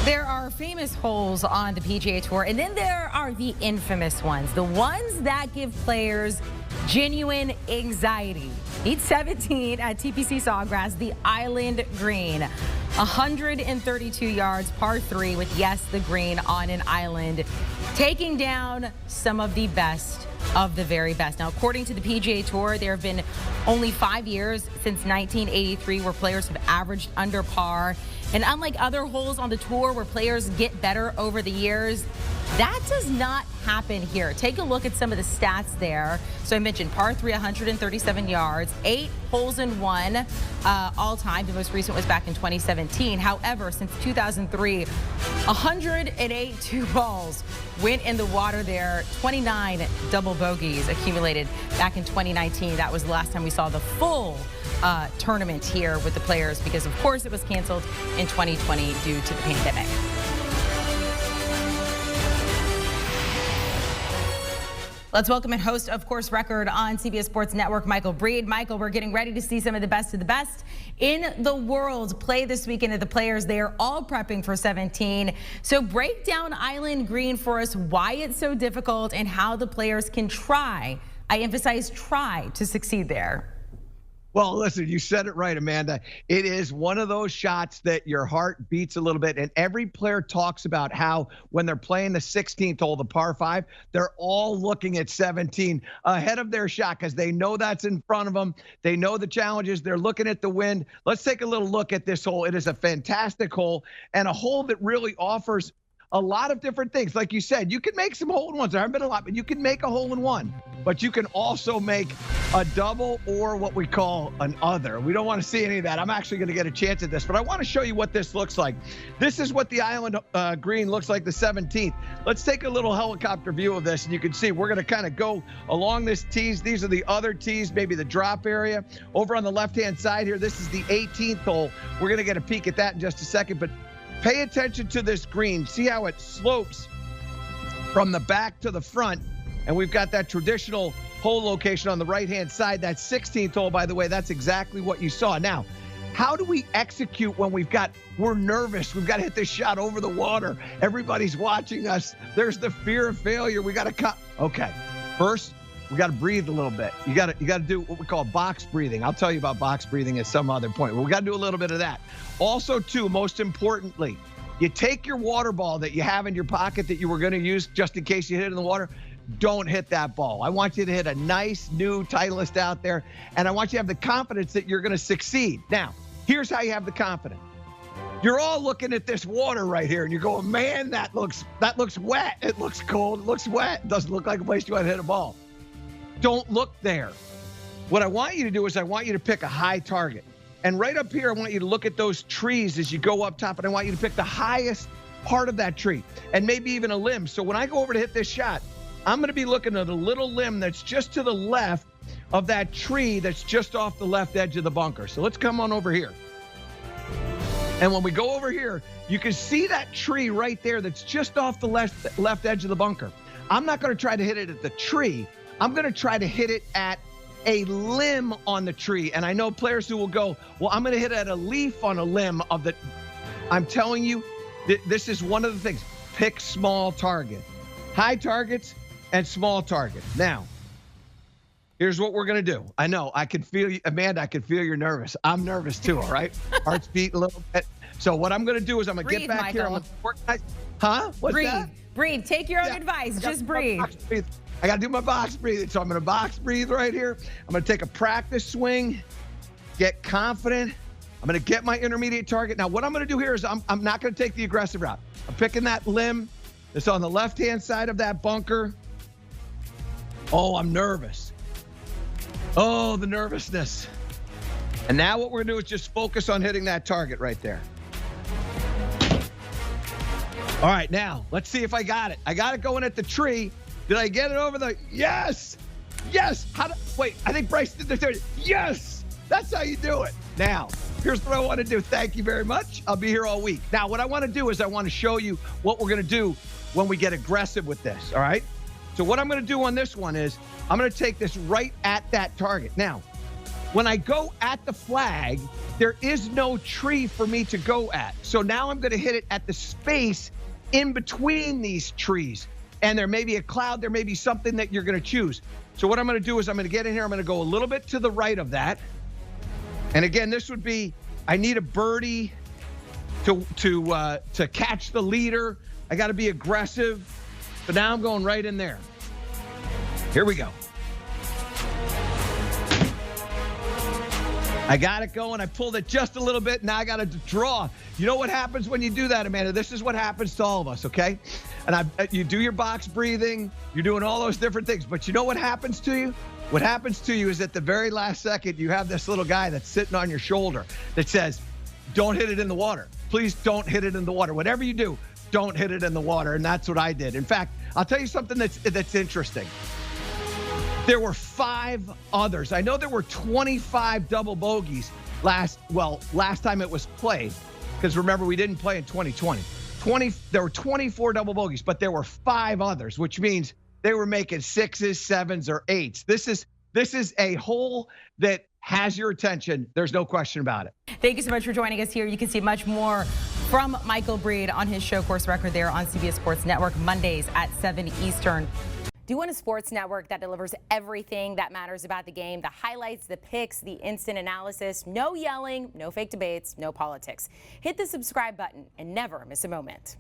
There are famous holes on the PGA Tour, and then there are the infamous ones, the ones that give players genuine anxiety. Each 17 at TPC Sawgrass, the Island Green. 132 yards, par 3 with, yes, the green on an island, taking down some of the best of the very best. Now, according to the PGA Tour, there have been only 5 years since 1983 where players have averaged under par. And unlike other holes on the tour where players get better over the years, that does not happen here. Take a look at some of the stats there. So I mentioned par 3, 137 yards, 8 holes in one all time. The most recent was back in 2017. However, since 2003, 182 balls went in the water there. 29 double bogeys accumulated back in 2019. That was the last time we saw the full tournament here with the players, because of course it was canceled in 2020 due to the pandemic. Let's welcome in host of Course Record on CBS Sports Network, Michael Breed. Michael, we're getting ready to see some of the best in the world play this weekend at the Players. They are all prepping for 17. So break down Island Green for us, why it's so difficult and how the players can try, I emphasize try, to succeed there. Well, listen, you said it right, Amanda. It is one of those shots that your heart beats a little bit. And every player talks about how when they're playing the 16th hole, the par 5, they're all looking at 17 ahead of their shot because they know that's in front of them. They know the challenges. They're looking at the wind. Let's take a little look at this hole. It is a fantastic hole, and a hole that really offers a lot of different things. Like you said, you can make some hole-in-ones. There haven't been a lot, but you can make a hole-in-one. But you can also make a double or what we call an other. We don't want to see any of that. I'm actually going to get a chance at this, but I want to show you what this looks like. This is what the Island Green looks like, the 17th. Let's take a little helicopter view of this, and you can see we're going to kind of go along this tees. These are the other tees, maybe the drop area. Over on the left-hand side here, this is the 18th hole. We're going to get a peek at that in just a second, but pay attention to this green. See how it slopes from the back to the front. And we've got that traditional hole location on the right-hand side. That 16th hole, by the way, that's exactly what you saw. Now, how do we execute when we're nervous? We've got to hit this shot over the water. Everybody's watching us. There's the fear of failure. We got to cut. Okay, first, we got to breathe a little bit. You got to do what we call box breathing. I'll tell you about box breathing at some other point. But we got to do a little bit of that. Also, too, most importantly, you take your water ball that you have in your pocket that you were going to use just in case you hit it in the water. Don't hit that ball. I want you to hit a nice new Titleist out there, and I want you to have the confidence that you're going to succeed. Now, here's how you have the confidence. You're all looking at this water right here, and you're going, man, that looks wet. It looks cold. It looks wet. It doesn't look like a place you want to hit a ball. Don't look there. What I want you to do is I want you to pick a high target. And right up here, I want you to look at those trees as you go up top, and I want you to pick the highest part of that tree and maybe even a limb. So when I go over to hit this shot, I'm going to be looking at a little limb that's just to the left of that tree that's just off the left edge of the bunker. So let's come on over here. And when we go over here, you can see that tree right there that's just off the left edge of the bunker. I'm not going to try to hit it at the tree. I'm going to try to hit it at a limb on the tree. And I know players who will go, well, I'm going to hit at a leaf on a limb of the. I'm telling you, this is one of the things. Pick small target. High targets and small targets. Now, here's what we're going to do. I know, I can feel you, Amanda, I can feel you're nervous. I'm nervous too, all right? Heart's beating a little bit. So what I'm going to do is I'm going to get back Michael. here. I'm going to organize. Huh? What's breathe. that? Breathe. Take your own advice. Just breathe. I got to do my box breathing. So I'm going to box breathe right here. I'm going to take a practice swing, get confident. I'm going to get my intermediate target. Now, what I'm going to do here is I'm not going to take the aggressive route. I'm picking that limb that's on the left-hand side of that bunker. Oh, I'm nervous. Oh, the nervousness. And now what we're going to do is just focus on hitting that target right there. All right, now, let's see if I got it. I got it going at the tree. Did I get it over the? Yes! Yes! Wait, I think Bryce did the third. Yes! That's how you do it. Now, here's what I want to do. Thank you very much. I'll be here all week. Now, what I want to do is I want to show you what we're going to do when we get aggressive with this, all right? So what I'm going to do on this one is I'm going to take this right at that target. Now, When I go at the flag, there is no tree for me to go at. So now I'm going to hit it at the space in between these trees. And there may be a cloud, there may be something that you're going to choose. So what I'm going to do is I'm going to get in here, I'm going to go a little bit to the right of that. And again, this would be, I need a birdie to catch the leader. I got to be aggressive. But now I'm going right in there. Here we go. I got it going. I pulled it just a little bit. Now I got to draw. You know what happens when you do that, Amanda? This is what happens to all of us, okay? And you do your box breathing. You're doing all those different things. But you know what happens to you? What happens to you is at the very last second, you have this little guy that's sitting on your shoulder that says, don't hit it in the water. Please don't hit it in the water. Whatever you do, don't hit it in the water. And that's what I did. In fact, I'll tell you something that's interesting. There were 5 others. I know there were 25 double bogeys last time it was played, because remember, we didn't play in 2020. There were 24 double bogeys, but there were 5 others, which means they were making 6s, 7s, or 8s. This is a hole that has your attention. There's no question about it. Thank you so much for joining us here. You can see much more from Michael Breed on his show Course Record there on CBS Sports Network, Mondays at 7 Eastern. Do you want a sports network that delivers everything that matters about the game? The highlights, the picks, the instant analysis, no yelling, no fake debates, no politics. Hit the subscribe button and never miss a moment.